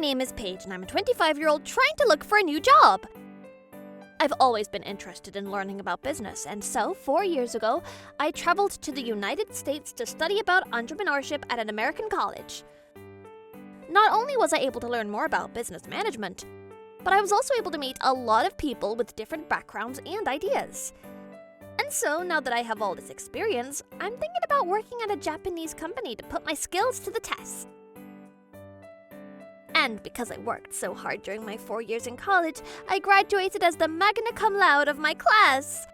name is Paige, and I'm a 25-year-old trying to look for a new job. I've always been interested in learning about business, and so 4 years ago, I traveled to the United States to study about entrepreneurship at an American college. Not only was I able to learn more about business management, but I was also able to meet a lot of people with different backgrounds and ideas. And so, now that I have all this experience, I'm thinking about working at a Japanese company to put my skills to the test. And because I worked so hard during my 4 years in college, I graduated as the magna cum laude of my class.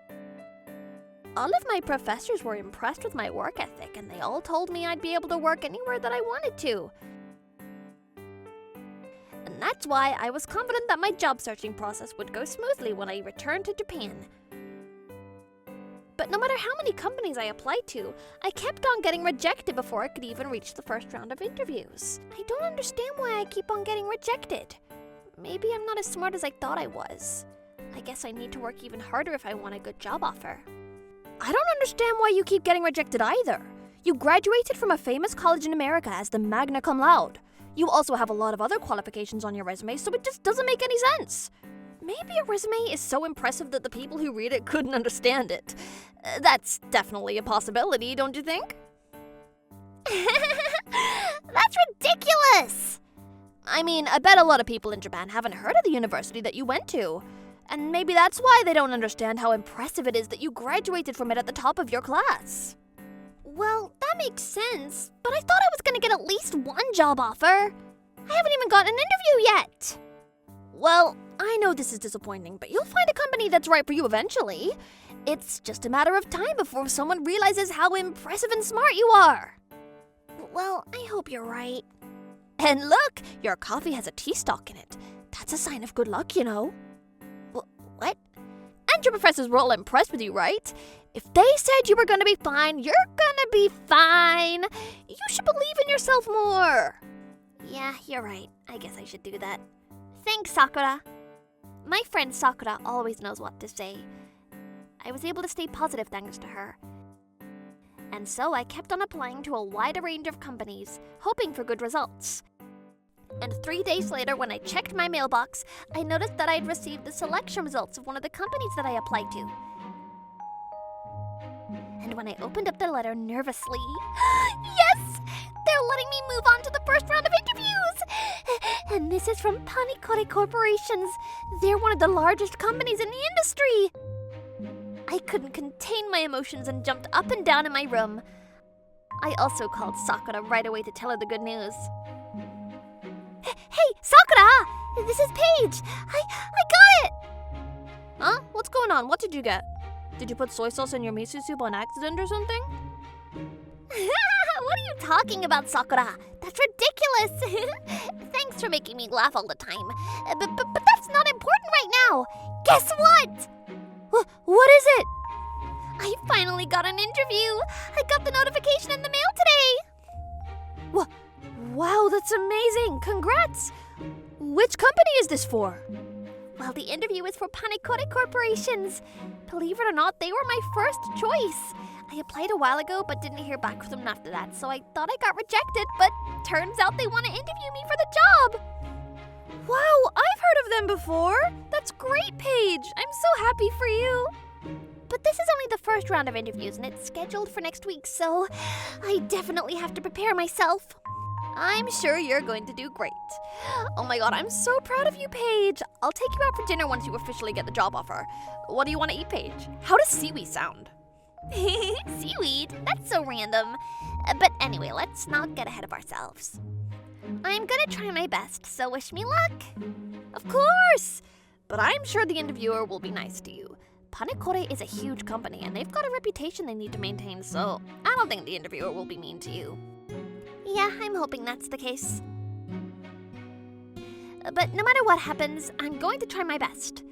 All of my professors were impressed with my work ethic, and they all told me I'd be able to work anywhere that I wanted to. And that's why I was confident that my job searching process would go smoothly when I returned to Japan. But no matter how many companies I applied to, I kept on getting rejected before I could even reach the first round of interviews. I don't understand why I keep on getting rejected. Maybe I'm not as smart as I thought I was. I guess I need to work even harder if I want a good job offer. I don't understand why you keep getting rejected either. You graduated from a famous college in America as the magna cum laude. You also have a lot of other qualifications on your resume, so it just doesn't make any sense. Maybe a resume is so impressive that the people who read it couldn't understand it. That's definitely a possibility, don't you think? That's ridiculous! I mean, I bet a lot of people in Japan haven't heard of the university that you went to. And maybe that's why they don't understand how impressive it is that you graduated from it at the top of your class. Well, that makes sense, but I thought I was gonna get at least one job offer. I haven't even gotten an interview yet. Well, I know this is disappointing, but you'll find a company that's right for you eventually. It's just a matter of time before someone realizes how impressive and smart you are. Well, I hope you're right. And look, your coffee has a tea stalk in it. That's a sign of good luck, you know. What? And your professors were all impressed with you, right? If they said you were gonna be fine, you're gonna be fine. You should believe in yourself more. Yeah, you're right. I guess I should do that. Thanks, Sakura. My friend Sakura always knows what to say. I was able to stay positive thanks to her. And so I kept on applying to a wider range of companies, hoping for good results. And 3 days later, when I checked my mailbox, I noticed that I'd received the selection results of one of the companies that I applied to. And when I opened up the letter nervously, yes! They're letting me move on to the first round of interviews! And this is from Panikore Corporations. They're one of the largest companies in the industry. I couldn't contain my emotions and jumped up and down in my room. I also called Sakura right away to tell her the good news. Hey, Sakura! This is Paige! I got it! Huh? What's going on? What did you get? Did you put soy sauce in your miso soup on accident or something? What are you talking about, Sakura? That's ridiculous! Thanks for making me laugh all the time. But that's not important right now. Guess what? What is it? I finally got an interview. I got the notification in the mail today. Wow, that's amazing. Congrats. Which company is this for? Well, the interview is for Panikore Corporations. Believe it or not, they were my first choice. I applied a while ago but didn't hear back from them after that, so I thought I got rejected, but turns out they want to interview me for the job. Wow, I've heard of them before. That's great, Paige. I'm so happy for you. But this is only the first round of interviews, and it's scheduled for next week, so I definitely have to prepare myself. I'm sure you're going to do great. Oh my god, I'm so proud of you, Paige. I'll take you out for dinner once you officially get the job offer. What do you want to eat, Paige? How does seaweed sound? Seaweed? That's so random. But anyway, let's not get ahead of ourselves. I'm gonna try my best, so wish me luck. Of course! But I'm sure the interviewer will be nice to you. Panikore is a huge company, and they've got a reputation they need to maintain, so I don't think the interviewer will be mean to you. Yeah, I'm hoping that's the case. But no matter what happens, I'm going to try my best.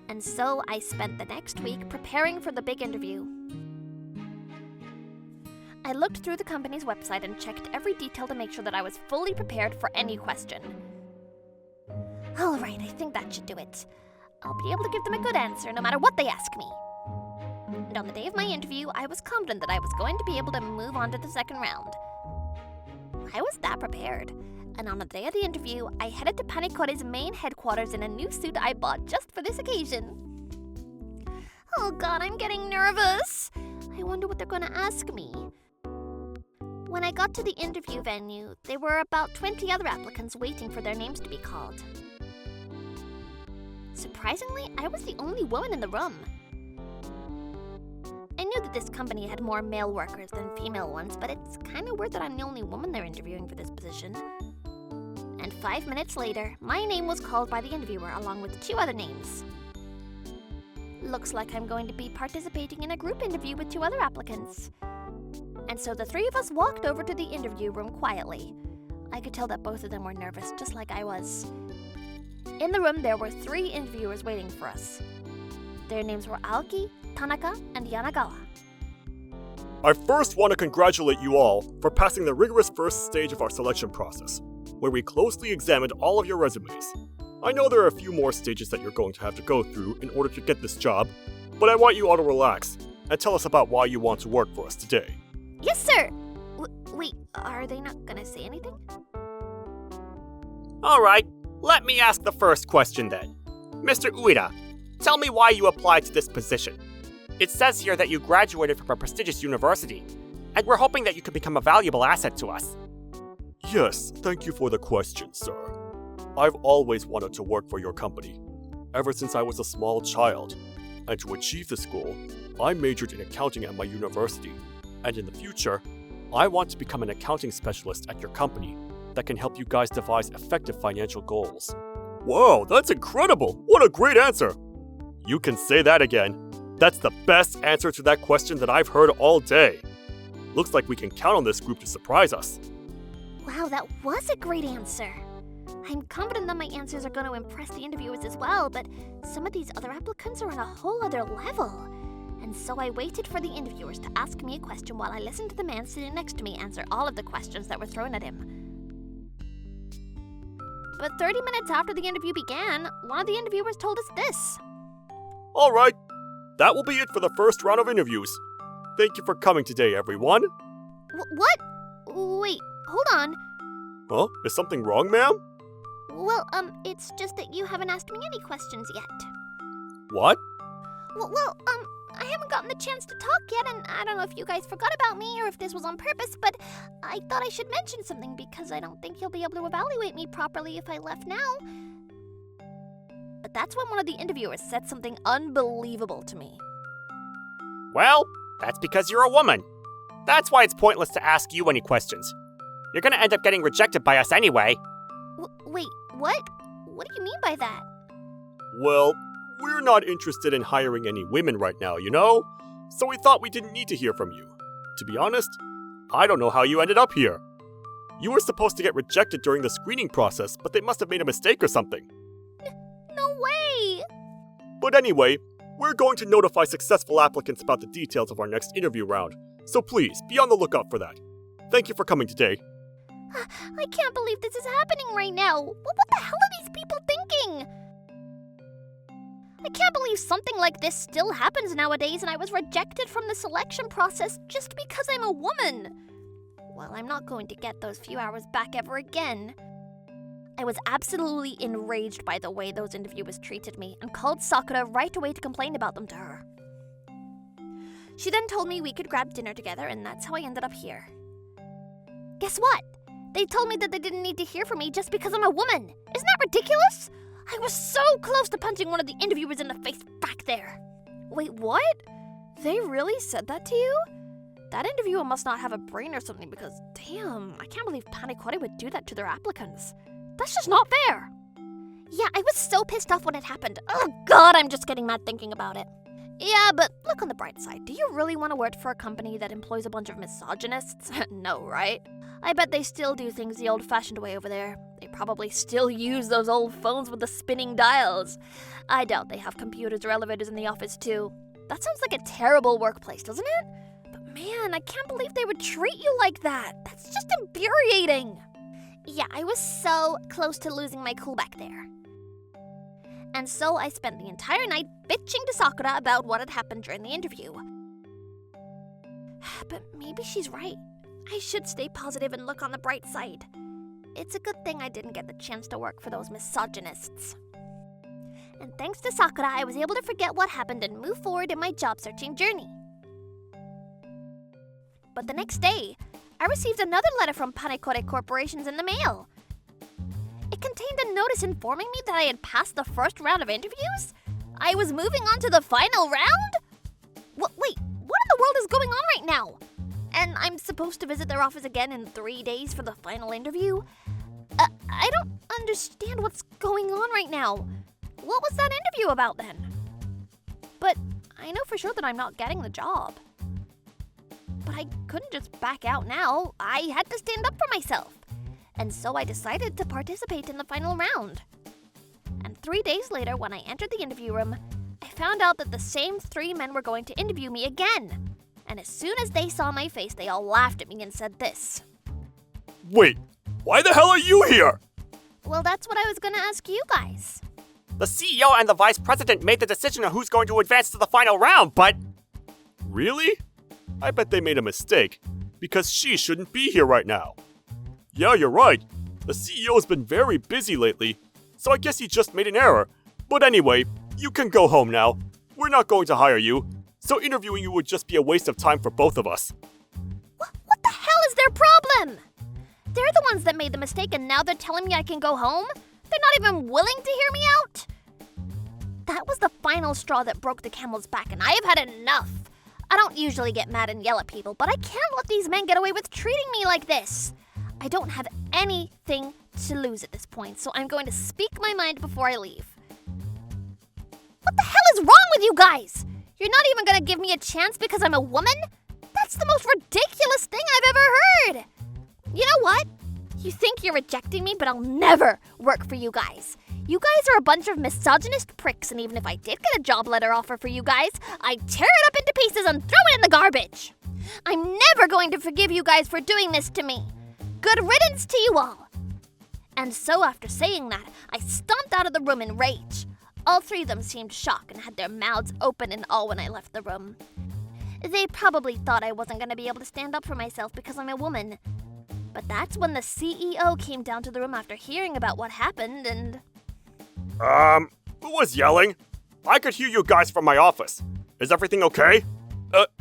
And so I spent the next week preparing for the big interview. I looked through the company's website and checked every detail to make sure that I was fully prepared for any question. All right, I think that should do it. I'll be able to give them a good answer no matter what they ask me. And on the day of my interview, I was confident that I was going to be able to move on to the second round. I was that prepared. And on the day of the interview, I headed to Panikore's main headquarters in a new suit I bought just for this occasion. Oh god, I'm getting nervous. I wonder what they're gonna ask me. When I got to the interview venue, there were about 20 other applicants waiting for their names to be called. Surprisingly, I was the only woman in the room. I knew that this company had more male workers than female ones, but it's kind of weird that I'm the only woman they're interviewing for this position. And 5 minutes later, my name was called by the interviewer along with 2 other names. Looks like I'm going to be participating in a group interview with 2 other applicants. And so the 3 of us walked over to the interview room quietly. I could tell that both of them were nervous, just like I was. In the room, there were 3 interviewers waiting for us. Their names were Aoki, Tanaka, and Yanagawa. I first want to congratulate you all for passing the rigorous first stage of our selection process, where we closely examined all of your resumes. I know there are a few more stages that you're going to have to go through in order to get this job, but I want you all to relax and tell us about why you want to work for us today. Yes, sir! Wait, are they not gonna say anything? Alright, let me ask the first question then. Mr. Ueda, tell me why you applied to this position. It says here that you graduated from a prestigious university, and we're hoping that you could become a valuable asset to us. Yes, thank you for the question, sir. I've always wanted to work for your company, ever since I was a small child. And to achieve this goal, I majored in accounting at my university. And in the future, I want to become an accounting specialist at your company that can help you guys devise effective financial goals. Whoa, that's incredible! What a great answer! You can say that again. That's the best answer to that question that I've heard all day. Looks like we can count on this group to surprise us. Wow, that was a great answer. I'm confident that my answers are going to impress the interviewers as well, but some of these other applicants are on a whole other level. And so I waited for the interviewers to ask me a question while I listened to the man sitting next to me answer all of the questions that were thrown at him. But 30 minutes after the interview began, one of the interviewers told us this. Alright, that will be it for the first round of interviews. Thank you for coming today, everyone. What? Wait, hold on. Huh? Is something wrong, ma'am? Well, it's just that you haven't asked me any questions yet. What? Well, I haven't gotten the chance to talk yet, and I don't know if you guys forgot about me or if this was on purpose, but I thought I should mention something because I don't think you'll be able to evaluate me properly if I left now. But that's when one of the interviewers said something unbelievable to me. Well, that's because you're a woman. That's why it's pointless to ask you any questions. You're gonna end up getting rejected by us anyway. Wait, what? What do you mean by that? Well, we're not interested in hiring any women right now, you know? So we thought we didn't need to hear from you. To be honest, I don't know how you ended up here. You were supposed to get rejected during the screening process, but they must have made a mistake or something. No way! But anyway, we're going to notify successful applicants about the details of our next interview round, so please be on the lookout for that. Thank you for coming today. I can't believe this is happening right now. What the hell are these people thinking? I can't believe something like this still happens nowadays, and I was rejected from the selection process just because I'm a woman. Well, I'm not going to get those few hours back ever again. I was absolutely enraged by the way those interviewers treated me and called Sakura right away to complain about them to her. She then told me we could grab dinner together, and that's how I ended up here. Guess what? They told me that they didn't need to hear from me just because I'm a woman. Isn't that ridiculous? I was so close to punching one of the interviewers in the face back there. Wait, what? They really said that to you? That interviewer must not have a brain or something because, damn, I can't believe Panikote would do that to their applicants. That's just not fair. Yeah, I was so pissed off when it happened. Oh god, I'm just getting mad thinking about it. Yeah, but look on the bright side. Do you really want to work for a company that employs a bunch of misogynists? No, right? I bet they still do things the old-fashioned way over there. They probably still use those old phones with the spinning dials. I doubt they have computers or elevators in the office, too. That sounds like a terrible workplace, doesn't it? But man, I can't believe they would treat you like that. That's just infuriating. Yeah, I was so close to losing my cool back there. And so I spent the entire night bitching to Sakura about what had happened during the interview. But maybe she's right. I should stay positive and look on the bright side. it's a good thing I didn't get the chance to work for those misogynists. And thanks to Sakura, I was able to forget what happened and move forward in my job searching journey. But the next day, I received another letter from Panekore Corporations in the mail. It contained a notice informing me that I had passed the first round of interviews. I was moving on to the final round? Wait, what in the world is going on right now? And I'm supposed to visit their office again in 3 days for the final interview? I don't understand what's going on right now. What was that interview about then? But I know for sure that I'm not getting the job. But I couldn't just back out now. I had to stand up for myself. And so I decided to participate in the final round. And 3 days later, when I entered the interview room, I found out that the same 3 men were going to interview me again. And as soon as they saw my face, they all laughed at me and said this. Wait, why the hell are you here? Well, that's what I was going to ask you guys. The CEO and the vice president made the decision on who's going to advance to the final round, but... Really? I bet they made a mistake, because she shouldn't be here right now. Yeah, you're right. The CEO's been very busy lately, so I guess he just made an error. But anyway, you can go home now. We're not going to hire you, so interviewing you would just be a waste of time for both of us. What the hell is their problem? They're the ones that made the mistake and now they're telling me I can go home? They're not even willing to hear me out? That was the final straw that broke the camel's back, and I have had enough. I don't usually get mad and yell at people, but I can't let these men get away with treating me like this. I don't have anything to lose at this point, so I'm going to speak my mind before I leave. What the hell is wrong with you guys? You're not even going to give me a chance because I'm a woman? That's the most ridiculous thing I've ever heard. You know what? You think you're rejecting me, but I'll never work for you guys. You guys are a bunch of misogynist pricks, and even if I did get a job letter offer for you guys, I'd tear it up into pieces and throw it in the garbage. I'm never going to forgive you guys for doing this to me. Good riddance to you all. And so after saying that, I stomped out of the room in rage. All 3 of them seemed shocked and had their mouths open and all when I left the room. They probably thought I wasn't going to be able to stand up for myself because I'm a woman. But that's when the CEO came down to the room after hearing about what happened and... Who was yelling? I could hear you guys from my office. Is everything okay?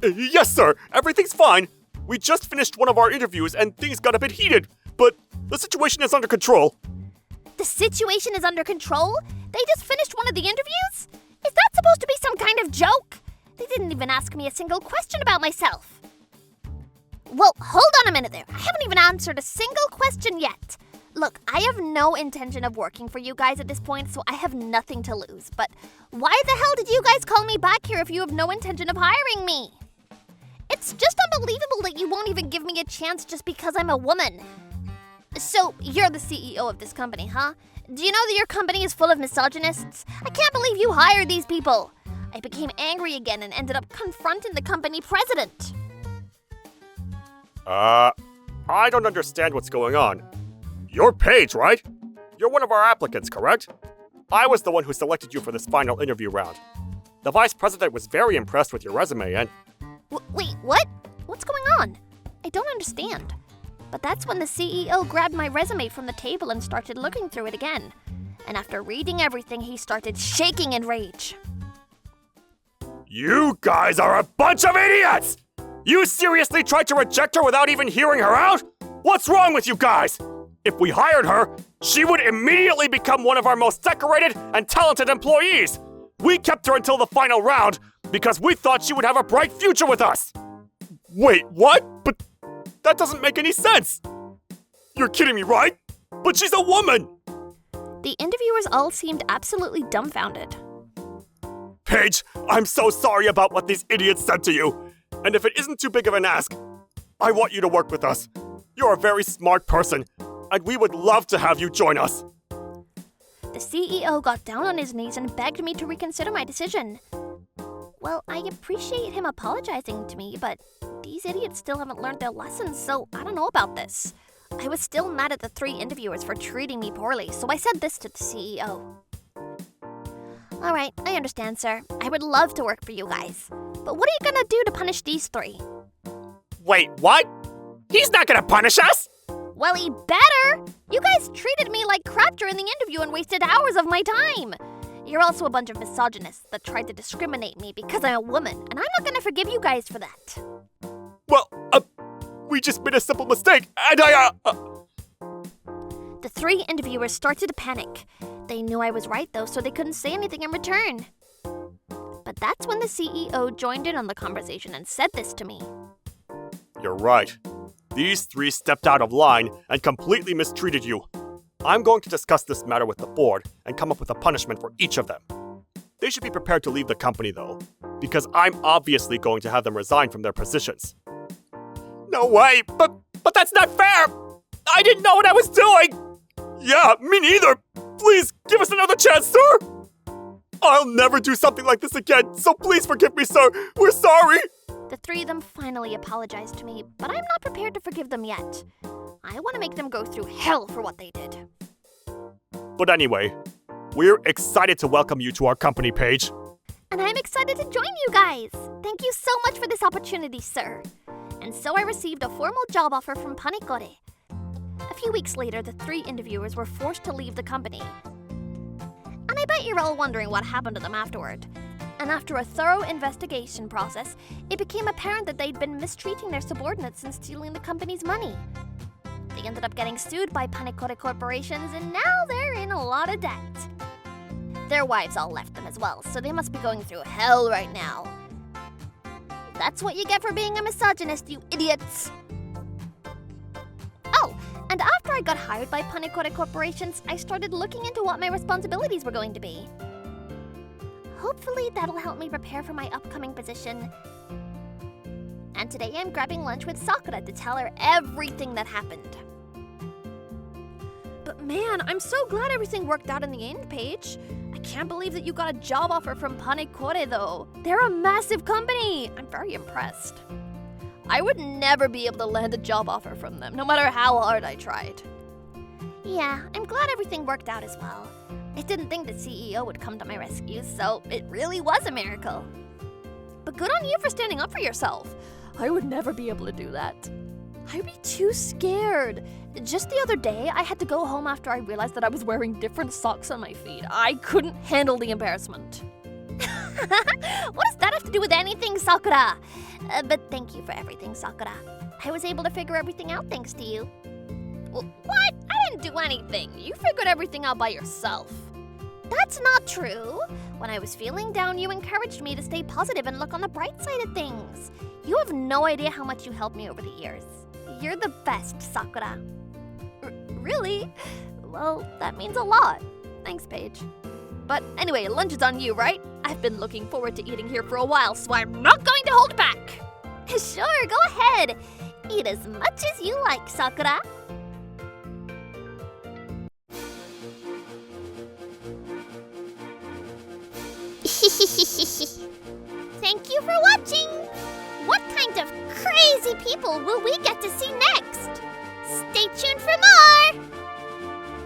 Yes, sir. Everything's fine. We just finished one of our interviews and things got a bit heated, but the situation is under control. The situation is under control? They just finished one of the interviews? Is that supposed to be some kind of joke? They didn't even ask me a single question about myself. Well, hold on a minute there. I haven't even answered a single question yet. Look, I have no intention of working for you guys at this point, so I have nothing to lose. But why the hell did you guys call me back here if you have no intention of hiring me? It's just unbelievable that you won't even give me a chance just because I'm a woman. So, you're the CEO of this company, huh? Do you know that your company is full of misogynists? I can't believe you hired these people. I became angry again and ended up confronting the company president. I don't understand what's going on. You're Paige, right? You're one of our applicants, correct? I was the one who selected you for this final interview round. The vice president was very impressed with your resume and... Wait, what? What's going on? I don't understand. But that's when the CEO grabbed my resume from the table and started looking through it again. And after reading everything, he started shaking in rage. You guys are a bunch of idiots! You seriously tried to reject her without even hearing her out? What's wrong with you guys? If we hired her, she would immediately become one of our most decorated and talented employees. We kept her until the final round because we thought she would have a bright future with us. Wait, what? But that doesn't make any sense. You're kidding me, right? But she's a woman. The interviewers all seemed absolutely dumbfounded. Paige, I'm so sorry about what these idiots said to you. And if it isn't too big of an ask, I want you to work with us. You're a very smart person, and we would love to have you join us. The CEO got down on his knees and begged me to reconsider my decision. Well, I appreciate him apologizing to me, but these idiots still haven't learned their lessons, so I don't know about this. I was still mad at the 3 interviewers for treating me poorly, so I said this to the CEO. All right, I understand, sir. I would love to work for you guys. But what are you gonna do to punish these 3? Wait, what? He's not gonna punish us! Well, he better! You guys treated me like crap during the interview and wasted hours of my time. You're also a bunch of misogynists that tried to discriminate me because I'm a woman, and I'm not gonna forgive you guys for that. Well, we just made a simple mistake, and The 3 interviewers started to panic. They knew I was right, though, so they couldn't say anything in return. But that's when the CEO joined in on the conversation and said this to me. You're right. These 3 stepped out of line and completely mistreated you. I'm going to discuss this matter with the board and come up with a punishment for each of them. They should be prepared to leave the company, though, because I'm obviously going to have them resign from their positions. No way! But that's not fair! I didn't know what I was doing! Yeah, me neither! Please, give us another chance, sir! I'll never do something like this again, so please forgive me, sir! We're sorry! The 3 of them finally apologized to me, but I'm not prepared to forgive them yet. I want to make them go through hell for what they did. But anyway, we're excited to welcome you to our company, Paige. And I'm excited to join you guys. Thank you so much for this opportunity, sir. And so I received a formal job offer from Panikore. A few weeks later, the 3 interviewers were forced to leave the company. And I bet you're all wondering what happened to them afterward. And after a thorough investigation process, it became apparent that they'd been mistreating their subordinates and stealing the company's money. They ended up getting sued by Panikore corporations, and now they're in a lot of debt. Their wives all left them as well, so they must be going through hell right now. That's what you get for being a misogynist, you idiots! Oh, and after I got hired by Panikore corporations, I started looking into what my responsibilities were going to be. Hopefully that'll help me prepare for my upcoming position. And today I'm grabbing lunch with Sakura to tell her everything that happened. But man, I'm so glad everything worked out in the end, Paige. I can't believe that you got a job offer from Panikore, though. They're a massive company. I'm very impressed. I would never be able to land a job offer from them, no matter how hard I tried. Yeah, I'm glad everything worked out as well. I didn't think the CEO would come to my rescue, so it really was a miracle. But good on you for standing up for yourself. I would never be able to do that. I'd be too scared. Just the other day, I had to go home after I realized that I was wearing different socks on my feet. I couldn't handle the embarrassment. What does that have to do with anything, Sakura? But thank you for everything, Sakura. I was able to figure everything out thanks to you. Well, what? I didn't do anything. You figured everything out by yourself. That's not true. When I was feeling down, you encouraged me to stay positive and look on the bright side of things. You have no idea how much you helped me over the years. You're the best, Sakura. Really? Well, that means a lot. Thanks, Paige. But anyway, lunch is on you, right? I've been looking forward to eating here for a while, so I'm not going to hold back. Sure, go ahead. Eat as much as you like, Sakura. Thank you for watching! What kind of crazy people will we get to see next? Stay tuned for more!